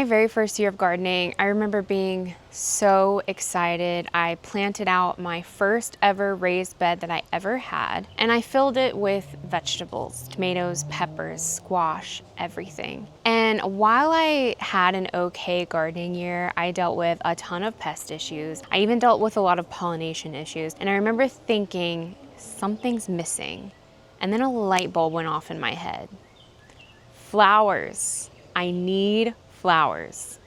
my very first year of gardening, I remember being so excited. I planted out my first ever raised bed that I ever had, and I filled it with vegetables, tomatoes, peppers, squash, everything. And while I had an okay gardening year, I dealt with a ton of pest issues. I even dealt with a lot of pollination issues. And I remember thinking, something's missing. And then a light bulb went off in my head. Flowers. I need flowers.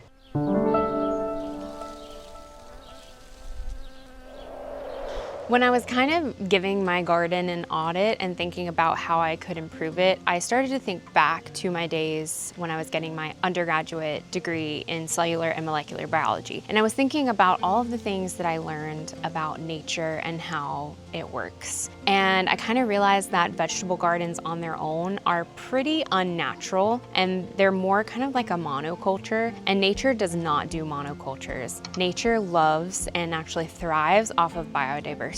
When I was kind of giving my garden an audit and thinking about how I could improve it, I started to think back to my days when I was getting my undergraduate degree in cellular and molecular biology. And I was thinking about all of the things that I learned about nature and how it works. And I kind of realized that vegetable gardens on their own are pretty unnatural, and they're more kind of like a monoculture, and nature does not do monocultures. Nature loves and actually thrives off of biodiversity.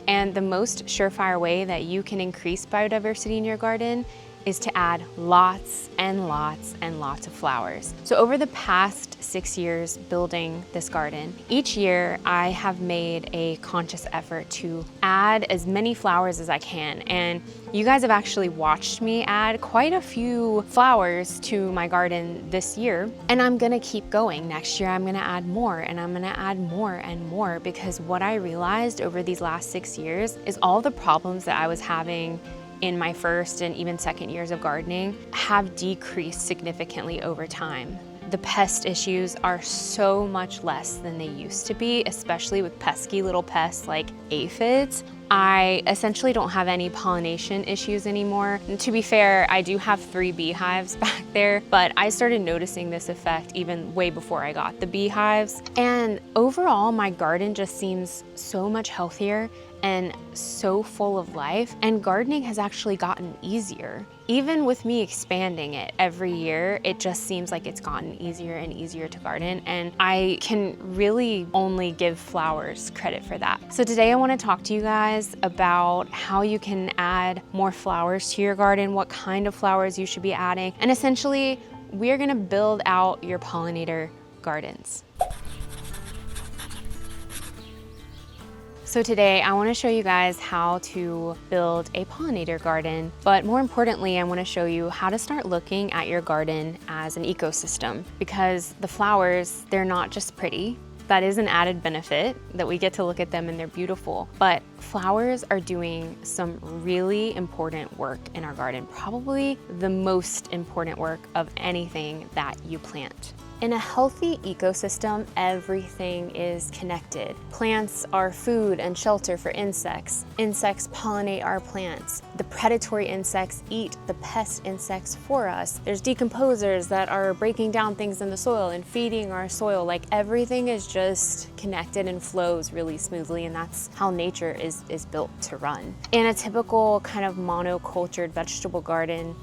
And the most surefire way that you can increase biodiversity in your garden is to add lots and lots and lots of flowers. So over the past 6 years building this garden, each year I have made a conscious effort to add as many flowers as I can. And you guys have actually watched me add quite a few flowers to my garden this year. And I'm gonna keep going. Next year I'm gonna add more, and I'm gonna add more and more, because what I realized over these last 6 years is all the problems that I was having in my first and even second years of gardening have decreased significantly over time. The pest issues are so much less than they used to be, especially with pesky little pests like aphids. I essentially don't have any pollination issues anymore. And to be fair, I do have 3 beehives back there, but I started noticing this effect even way before I got the beehives. And overall, my garden just seems so much healthier and so full of life, and gardening has actually gotten easier. Even with me expanding it every year, it just seems like it's gotten easier and easier to garden, and I can really only give flowers credit for that. So today I want to talk to you guys about how you can add more flowers to your garden, what kind of flowers you should be adding, and essentially we're going to build out your pollinator gardens. So today I want to show you guys how to build a pollinator garden, but more importantly, I want to show you how to start looking at your garden as an ecosystem, because the flowers, they're not just pretty. That is an added benefit, that we get to look at them and they're beautiful, but flowers are doing some really important work in our garden, probably the most important work of anything that you plant. In a healthy ecosystem, everything is connected. Plants are food and shelter for insects. Insects pollinate our plants. The predatory insects eat the pest insects for us. There's decomposers that are breaking down things in the soil and feeding our soil. Like, everything is just connected and flows really smoothly, and that's how nature is built to run. In a typical kind of monocultured vegetable garden,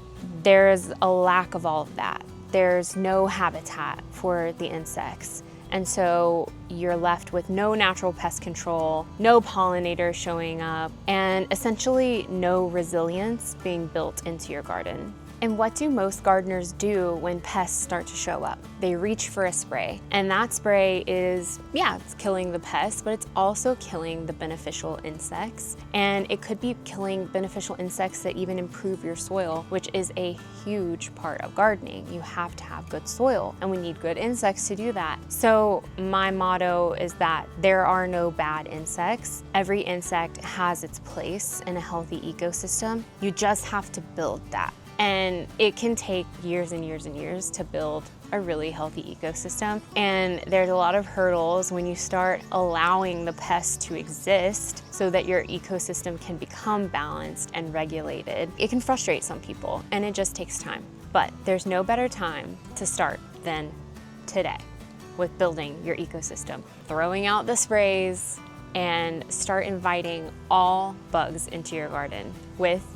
there's a lack of all of that. There's no habitat for the insects. And so you're left with no natural pest control, no pollinators showing up, and essentially no resilience being built into your garden. And what do most gardeners do when pests start to show up? They reach for a spray. And that spray is, yeah, it's killing the pests, but it's also killing the beneficial insects. And it could be killing beneficial insects that even improve your soil, which is a huge part of gardening. You have to have good soil, and we need good insects to do that. So my motto is that there are no bad insects. Every insect has its place in a healthy ecosystem. You just have to build that. And it can take years and years and years to build a really healthy ecosystem. And there's a lot of hurdles when you start allowing the pests to exist so that your ecosystem can become balanced and regulated. It can frustrate some people, and it just takes time. But there's no better time to start than today with building your ecosystem. Throwing out the sprays and start inviting all bugs into your garden with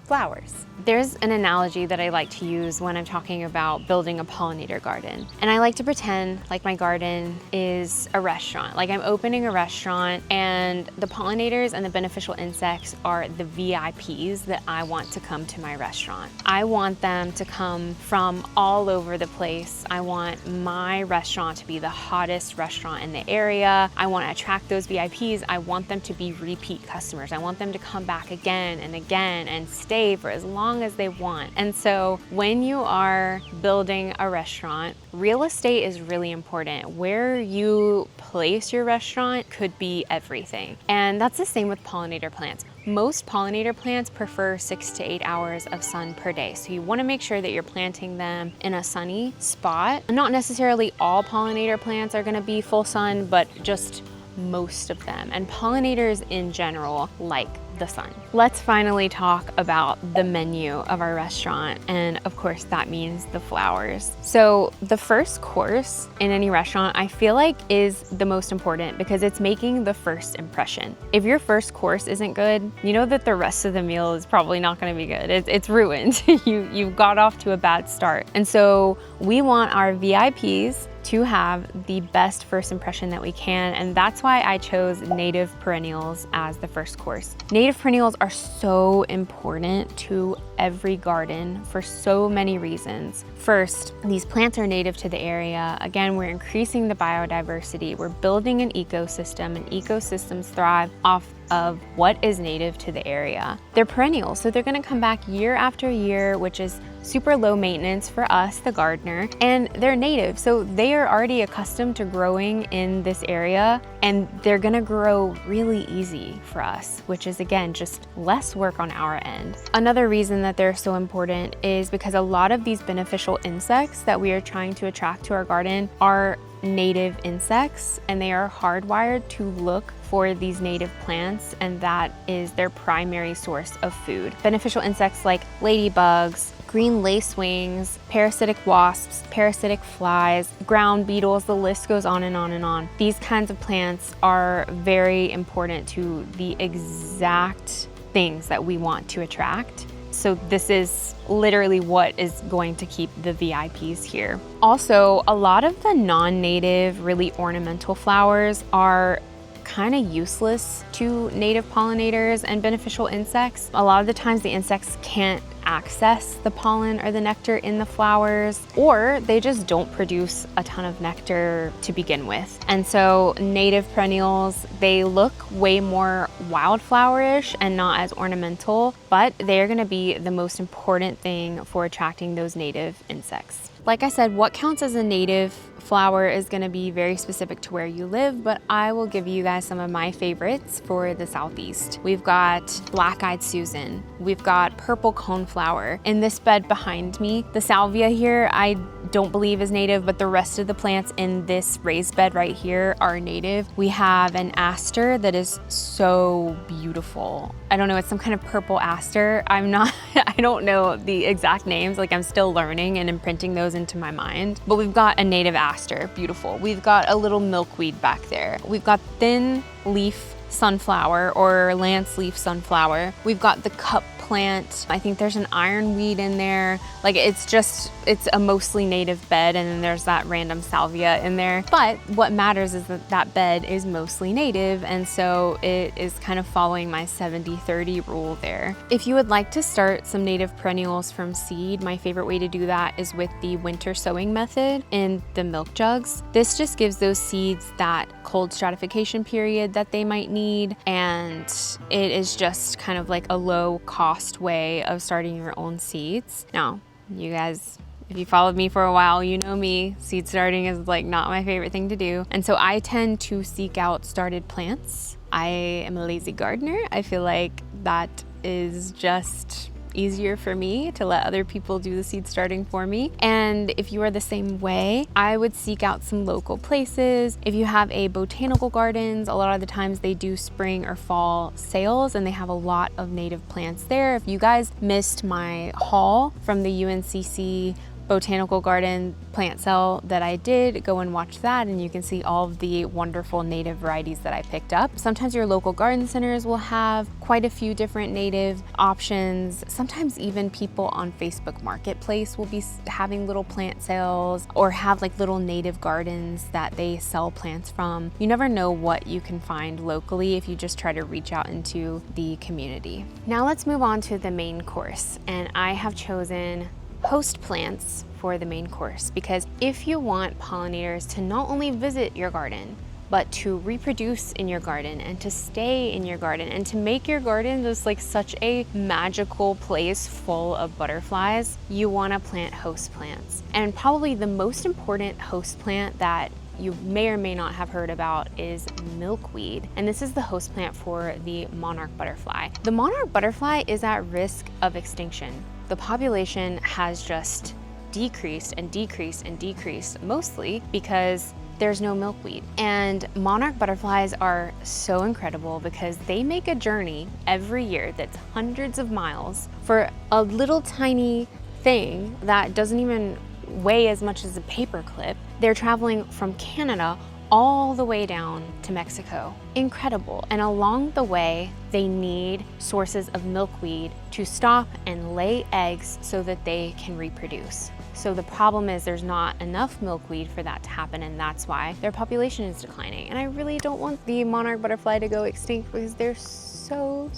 flowers. There's an analogy that I like to use when I'm talking about building a pollinator garden. And I like to pretend like my garden is a restaurant. Like I'm opening a restaurant and the pollinators and the beneficial insects are the VIPs that I want to come to my restaurant. I want them to come from all over the place. I want my restaurant to be the hottest restaurant in the area. I want to attract those VIPs. I want them to be repeat customers. I want them to come back again and again and stay for as long as they want. And so when you are building a restaurant, real estate is really important. Where you place your restaurant could be everything. And that's the same with pollinator plants. Most pollinator plants prefer 6 to 8 hours of sun per day. So you want to make sure that you're planting them in a sunny spot. Not necessarily all pollinator plants are going to be full sun, but just most of them. And pollinators in general like the sun. Let's finally talk about the menu of our restaurant. And of course that means the flowers. So the first course in any restaurant, I feel like is the most important because it's making the first impression. If your first course isn't good, you know that the rest of the meal is probably not going to be good. It's ruined. You've got off to a bad start. And so we want our VIPs to have the best first impression that we can. And that's why I chose native perennials as the first course. Native perennials are so important to every garden for so many reasons. First, these plants are native to the area. Again, we're increasing the biodiversity. We're building an ecosystem, and ecosystems thrive off of what is native to the area. They're perennials, so they're gonna come back year after year, which is super low maintenance for us, the gardener, and they're native, so they are already accustomed to growing in this area, and they're gonna grow really easy for us, which is again, just less work on our end. Another reason that they're so important is because a lot of these beneficial insects that we are trying to attract to our garden are native insects, and they are hardwired to look for these native plants, and that is their primary source of food. Beneficial insects like ladybugs, green lacewings, parasitic wasps, parasitic flies, ground beetles, the list goes on and on and on. These kinds of plants are very important to the exact things that we want to attract. So this is literally what is going to keep the VIPs here. Also, a lot of the non-native, really ornamental flowers are kind of useless to native pollinators and beneficial insects. A lot of the times the insects can't access the pollen or the nectar in the flowers, or they just don't produce a ton of nectar to begin with. And so native perennials, they look way more wildflowerish and not as ornamental, but they're gonna be the most important thing for attracting those native insects. Like I said, what counts as a native flower is gonna be very specific to where you live, but I will give you guys some of my favorites for the Southeast. We've got black-eyed Susan. We've got purple coneflower. In this bed behind me, the salvia here, I don't believe is native, but the rest of the plants in this raised bed right here are native. We have an aster that is so beautiful. I don't know, it's some kind of purple aster. I don't know the exact names, like I'm still learning and imprinting those into my mind. But we've got a native aster, beautiful. We've got a little milkweed back there. We've got thin leaf sunflower or lance leaf sunflower. We've got the cup plant. I think there's an ironweed in there. Like it's a mostly native bed, and then there's that random salvia in there. But what matters is that that bed is mostly native, and so it is kind of following my 70-30 rule there. If you would like to start some native perennials from seed, my favorite way to do that is with the winter sowing method in the milk jugs. This just gives those seeds that cold stratification period that they might need, and it is just kind of like a low cost way of starting your own seeds. Now, you guys, if you followed me for a while, you know me, seed starting is like not my favorite thing to do. And so I tend to seek out started plants. I am a lazy gardener. I feel like that is just easier for me to let other people do the seed starting for me. And if you are the same way, I would seek out some local places. If you have a botanical gardens, a lot of the times they do spring or fall sales, and they have a lot of native plants there. If you guys missed my haul from the UNCC botanical garden plant sale that I did, go and watch that and you can see all of the wonderful native varieties that I picked up. Sometimes your local garden centers will have quite a few different native options. Sometimes even people on Facebook Marketplace will be having little plant sales or have like little native gardens that they sell plants from. You never know what you can find locally if you just try to reach out into the community. Now let's move on to the main course, and I have chosen host plants for the main course because if you want pollinators to not only visit your garden, but to reproduce in your garden and to stay in your garden and to make your garden just like such a magical place full of butterflies, you want to plant host plants. And probably the most important host plant that you may or may not have heard about is milkweed. And this is the host plant for the monarch butterfly. The monarch butterfly is at risk of extinction. The population has just decreased and decreased and decreased, mostly because there's no milkweed. And monarch butterflies are so incredible because they make a journey every year that's hundreds of miles for a little tiny thing that doesn't even weigh as much as a paper clip. They're traveling from Canada all the way down to Mexico. Incredible. And along the way, they need sources of milkweed to stop and lay eggs so that they can reproduce. So the problem is there's not enough milkweed for that to happen, and that's why their population is declining. And I really don't want the monarch butterfly to go extinct because they're so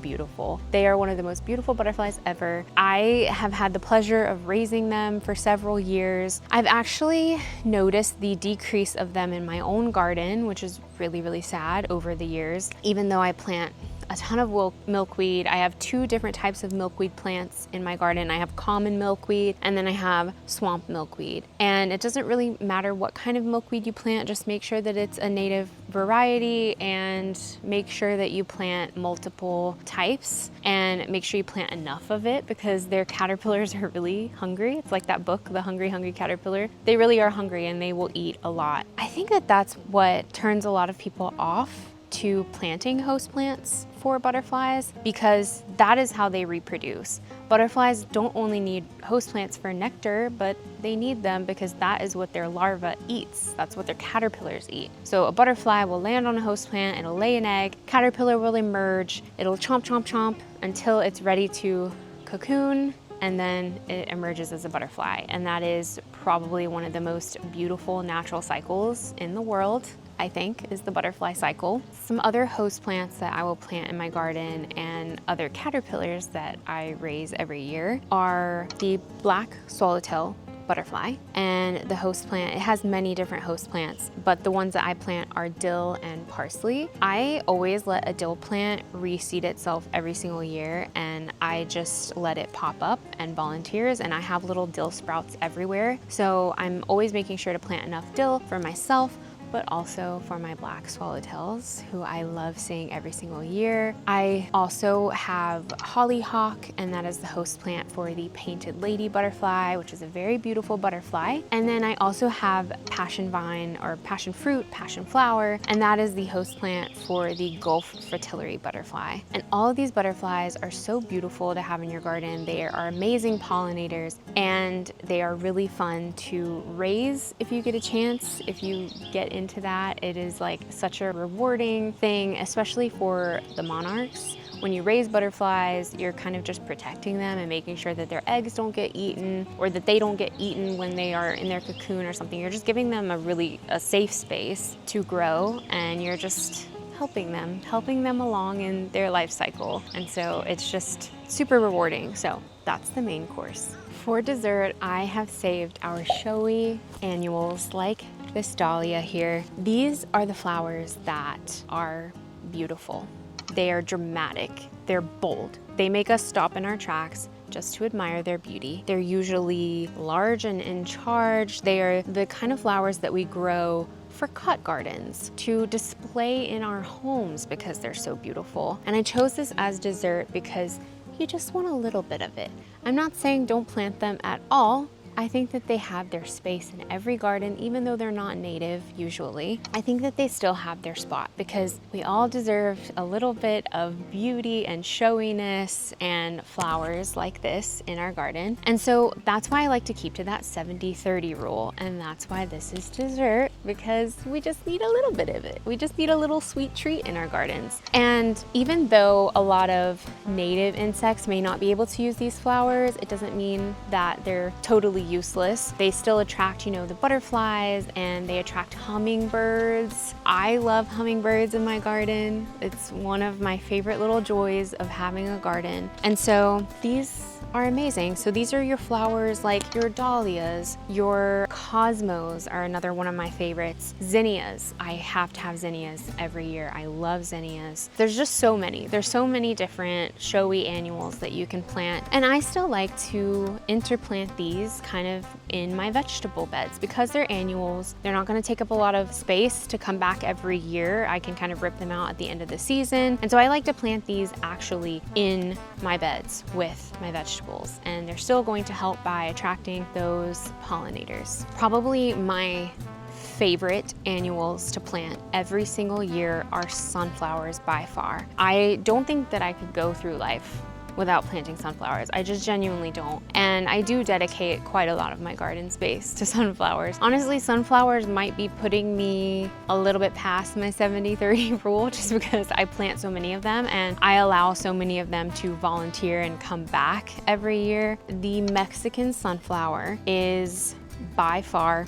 beautiful. They are one of the most beautiful butterflies ever. I have had the pleasure of raising them for several years. I've actually noticed the decrease of them in my own garden, which is really sad over the years. Even though I plant a ton of milkweed. I have two different types of milkweed plants in my garden. I have common milkweed and then I have swamp milkweed. And it doesn't really matter what kind of milkweed you plant, just make sure that it's a native variety and make sure that you plant multiple types and make sure you plant enough of it because their caterpillars are really hungry. It's like that book, The Hungry Caterpillar. They really are hungry and they will eat a lot. I think that that's what turns a lot of people off to planting host plants for butterflies because that is how they reproduce. Butterflies don't only need host plants for nectar, but they need them because that is what their larva eats. That's what their caterpillars eat. So a butterfly will land on a host plant, it'll lay an egg, caterpillar will emerge, it'll chomp until it's ready to cocoon, and then it emerges as a butterfly. And that is probably one of the most beautiful natural cycles in the world, I think, is the butterfly cycle. Some other host plants that I will plant in my garden and other caterpillars that I raise every year are the black swallowtail butterfly and the host plant. It has many different host plants, but the ones that I plant are dill and parsley. I always let a dill plant reseed itself every single year and I just let it pop up and volunteers, and I have little dill sprouts everywhere. So I'm always making sure to plant enough dill for myself, but also for my black swallowtails, who I love seeing every single year. I also have hollyhock, and that is the host plant for the painted lady butterfly, which is a very beautiful butterfly. And then I also have passion vine or passion fruit, passion flower, and that is the host plant for the Gulf fritillary butterfly. And all of these butterflies are so beautiful to have in your garden. They are amazing pollinators, and they are really fun to raise if you get a chance, if you get into that. It is like such a rewarding thing, especially for the monarchs. When you raise butterflies, you're kind of just protecting them and making sure that their eggs don't get eaten or that they don't get eaten when they are in their cocoon or something. You're just giving them a safe space to grow, and you're just helping them along in their life cycle. And so it's just super rewarding. So that's the main course. For dessert, I have saved our showy annuals like this dahlia here. These are the flowers that are beautiful. They are dramatic, they're bold. They make us stop in our tracks just to admire their beauty. They're usually large and in charge. They are the kind of flowers that we grow for cut gardens to display in our homes because they're so beautiful. And I chose this as dessert because you just want a little bit of it. I'm not saying don't plant them at all, I think that they have their space in every garden, even though they're not native usually. I think that they still have their spot because we all deserve a little bit of beauty and showiness and flowers like this in our garden. And so that's why I like to keep to that 70-30 rule. And that's why this is dessert, because we just need a little bit of it. We just need a little sweet treat in our gardens. And even though a lot of native insects may not be able to use these flowers, it doesn't mean that they're totally useless. They still attract, you know, the butterflies, and they attract hummingbirds. I love hummingbirds in my garden. It's one of my favorite little joys of having a garden. And so these are amazing. So these are your flowers like your dahlias, your cosmos are another one of my favorites. Zinnias, I have to have zinnias every year. I love zinnias. There's just so many. There's so many different showy annuals that you can plant. And I still like to interplant these kind of in my vegetable beds because they're annuals. They're not gonna take up a lot of space to come back every year. I can kind of rip them out at the end of the season. And so I like to plant these actually in my beds with my vegetables. And they're still going to help by attracting those pollinators. Probably my favorite annuals to plant every single year are sunflowers by far. I don't think that I could go through life without planting sunflowers. I just genuinely don't. And I do dedicate quite a lot of my garden space to sunflowers. Honestly, sunflowers might be putting me a little bit past my 70-30 rule just because I plant so many of them and I allow so many of them to volunteer and come back every year. The Mexican sunflower is by far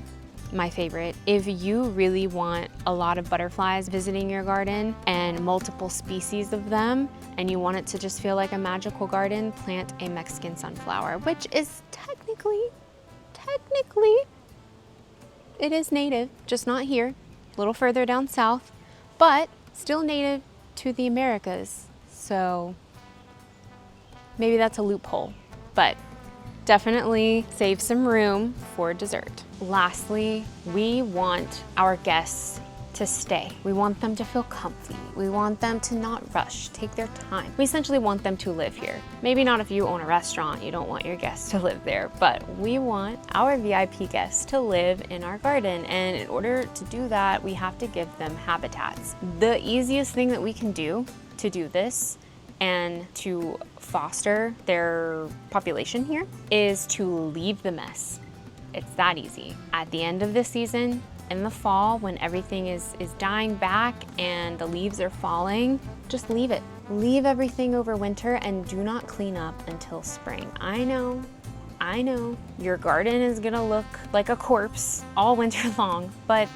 my favorite. If you really want a lot of butterflies visiting your garden and multiple species of them, and you want it to just feel like a magical garden, plant a Mexican sunflower, which is technically, it is native, just not here, a little further down south, but still native to the Americas. So maybe that's a loophole, but definitely save some room for dessert. Lastly, we want our guests to stay. We want them to feel comfy. We want them to not rush, take their time. We essentially want them to live here. Maybe not if you own a restaurant, you don't want your guests to live there, but we want our VIP guests to live in our garden. And in order to do that, we have to give them habitats. The easiest thing that we can do to do this and to foster their population here is to leave the mess. It's that easy. At the end of the season, in the fall, when everything is dying back and the leaves are falling, just leave it. Leave everything over winter and do not clean up until spring. I know, your garden is gonna look like a corpse all winter long, but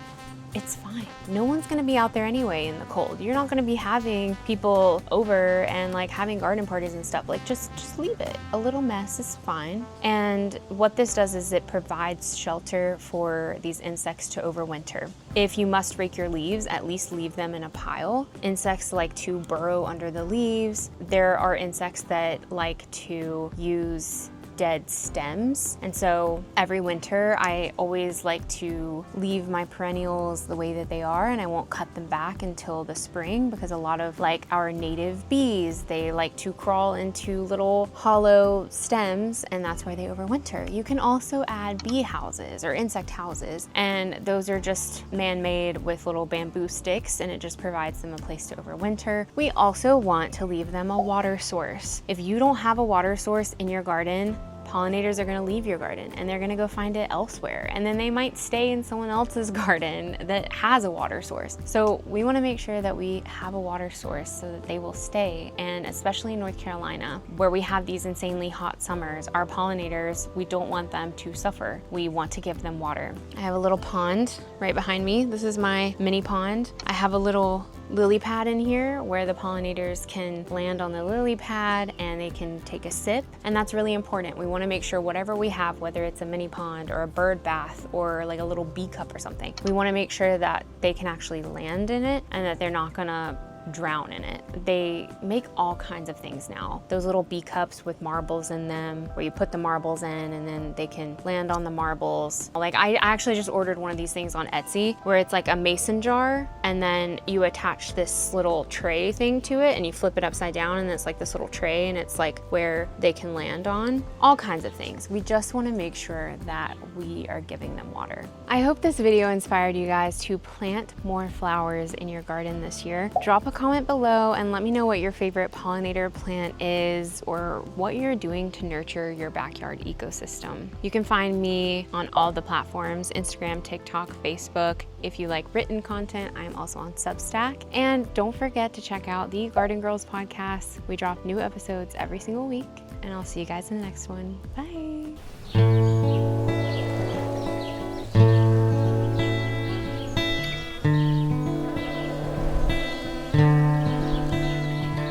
it's fine. No one's gonna be out there anyway in the cold. You're not gonna be having people over and like having garden parties and stuff. Like just leave it. A little mess is fine. And what this does is it provides shelter for these insects to overwinter. If you must rake your leaves, at least leave them in a pile. Insects like to burrow under the leaves. There are insects that like to use dead stems. And so every winter, I always like to leave my perennials the way that they are, and I won't cut them back until the spring because a lot of like our native bees, they like to crawl into little hollow stems, and that's why they overwinter. You can also add bee houses or insect houses, and those are just man-made with little bamboo sticks, and it just provides them a place to overwinter. We also want to leave them a water source. If you don't have a water source in your garden, pollinators are gonna leave your garden and they're gonna go find it elsewhere. And then they might stay in someone else's garden that has a water source. So we wanna make sure that we have a water source so that they will stay. And especially in North Carolina, where we have these insanely hot summers, our pollinators, we don't want them to suffer. We want to give them water. I have a little pond right behind me. This is my mini pond. I have a little lily pad in here where the pollinators can land on the lily pad and they can take a sip, and that's really important. We want to make sure whatever we have, whether it's a mini pond or a bird bath or like a little bee cup or something, we want to make sure that they can actually land in it and that they're not gonna drown in it. They make all kinds of things now. Those little bee cups with marbles in them, where you put the marbles in and then they can land on the marbles. Like I actually just ordered one of these things on Etsy, where it's like a mason jar and then you attach this little tray thing to it and you flip it upside down and it's like this little tray and it's like where they can land on. All kinds of things. We just want to make sure that we are giving them water. I hope this video inspired you guys to plant more flowers in your garden this year. Drop a comment below and let me know what your favorite pollinator plant is or what you're doing to nurture your backyard ecosystem. You can find me on all the platforms, Instagram, TikTok, Facebook. If you like written content, I'm also on Substack. And don't forget to check out the Garden Girls podcast. We drop new episodes every single week, and I'll see you guys in the next one. Bye.